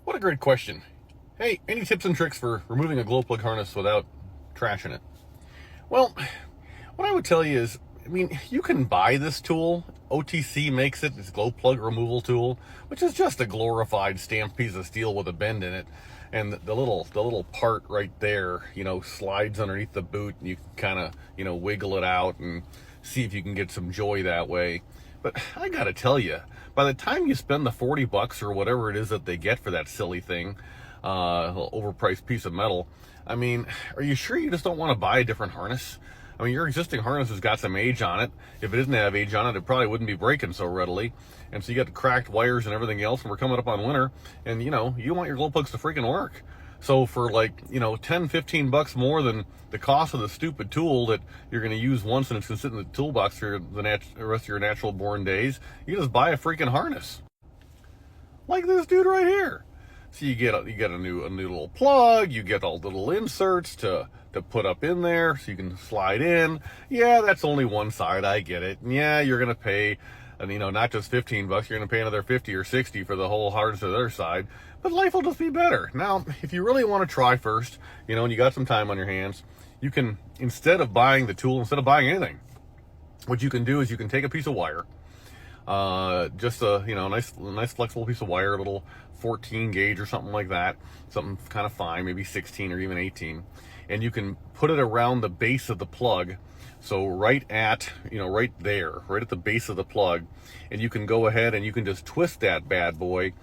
What a great question. Hey, any tips and tricks for removing a glow plug harness without trashing it? Well, what I would tell you is, you can buy this tool. OTC makes it, it's glow plug removal tool, which is just a glorified stamped piece of steel with a bend in it. And the little part right there, slides underneath the boot, and you can kind of, wiggle it out and see if you can get some joy that way. But I gotta tell you, by the time you spend the $40 or whatever it is that they get for that silly thing, little overpriced piece of metal, are you sure you just don't want to buy a different harness? Your existing harness has got some age on it. If it didn't have age on it, it probably wouldn't be breaking so readily. And so you got the cracked wires and everything else, and we're coming up on winter, and you want your glow plugs to freaking work. So for $10-15 more than the cost of the stupid tool that you're going to use once and it's going to sit in the toolbox for the rest of your natural born days, you just buy a freaking harness. Like this dude right here. So you get a new little plug, you get all the little inserts to put up in there so you can slide in. Yeah, that's only one side, I get it. And yeah, you're going to pay, not just $15, you're going to pay another 50 or 60 for the whole harness on the other side. But life will just be better. Now, if you really want to try first, and you got some time on your hands, you can, instead of buying the tool, instead of buying anything, what you can do is you can take a piece of wire, just a nice flexible piece of wire, a little 14 gauge or something like that, something kind of fine, maybe 16 or even 18, and you can put it around the base of the plug. So right at the base of the plug, and you can go ahead and you can just twist that bad boy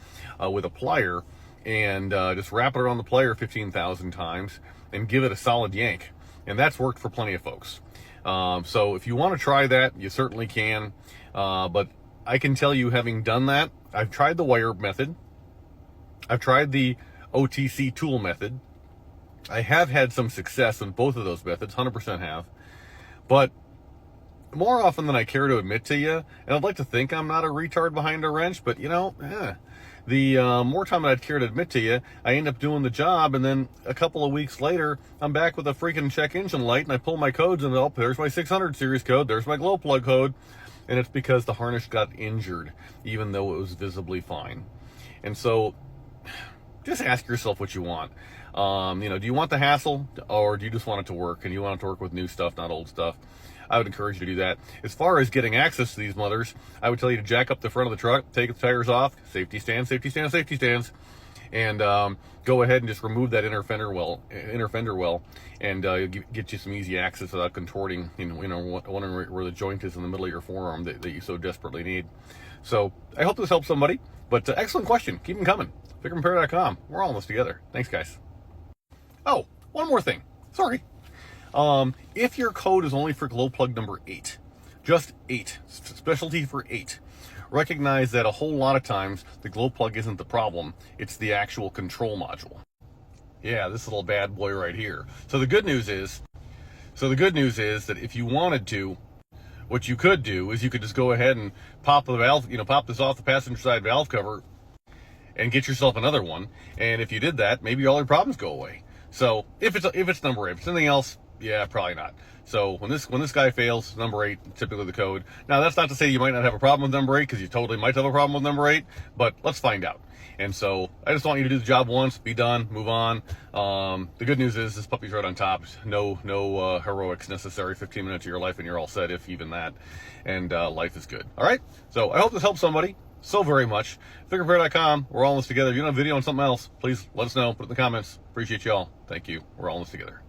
with a plier and just wrap it around the plier 15,000 times and give it a solid yank. And that's worked for plenty of folks. So if you want to try that, you certainly can. But I can tell you, having done that, I've tried the wire method. I've tried the OTC tool method. I have had some success in both of those methods, 100% have. But more often than I care to admit to you, and I'd like to think I'm not a retard behind a wrench, but the more time that I'd care to admit to you, I end up doing the job, and then a couple of weeks later, I'm back with a freaking check engine light, and I pull my codes, and there's my 600 series code, there's my glow plug code, and it's because the harness got injured, even though it was visibly fine. And so, just ask yourself what you want. Do you want the hassle, or do you just want it to work, and you want it to work with new stuff, not old stuff? I would encourage you to do that. As far as getting access to these mothers, I would tell you to jack up the front of the truck, take the tires off, safety stands, and go ahead and just remove that inner fender well, and get you some easy access without contorting, wondering where the joint is in the middle of your forearm that you so desperately need. So I hope this helps somebody, but excellent question. Keep them coming. FICMRepair.com. We're all in this together. Thanks, guys. Oh, one more thing. Sorry. If your code is only for glow plug number 8, just 8, specialty for 8, recognize that a whole lot of times the glow plug isn't the problem, it's the actual control module. Yeah, this little bad boy right here. So the good news is that if you wanted to, what you could do is you could just go ahead and pop the valve, pop this off the passenger side valve cover and get yourself another one. And if you did that, maybe all your problems go away. So if it's number 8, if it's anything else, yeah, probably not. So when this guy fails, number 8, typically the code. Now that's not to say you might not have a problem with number 8, because you totally might have a problem with number 8, but let's find out. And so I just want you to do the job once, be done, move on. The good news is this puppy's right on top. No heroics necessary. 15 minutes of your life and you're all set, if even that. And life is good. All right. So I hope this helps somebody so very much. FICMRepair.com. We're all in this together. If you want a video on something else, please let us know. Put it in the comments. Appreciate y'all. Thank you. We're all in this together.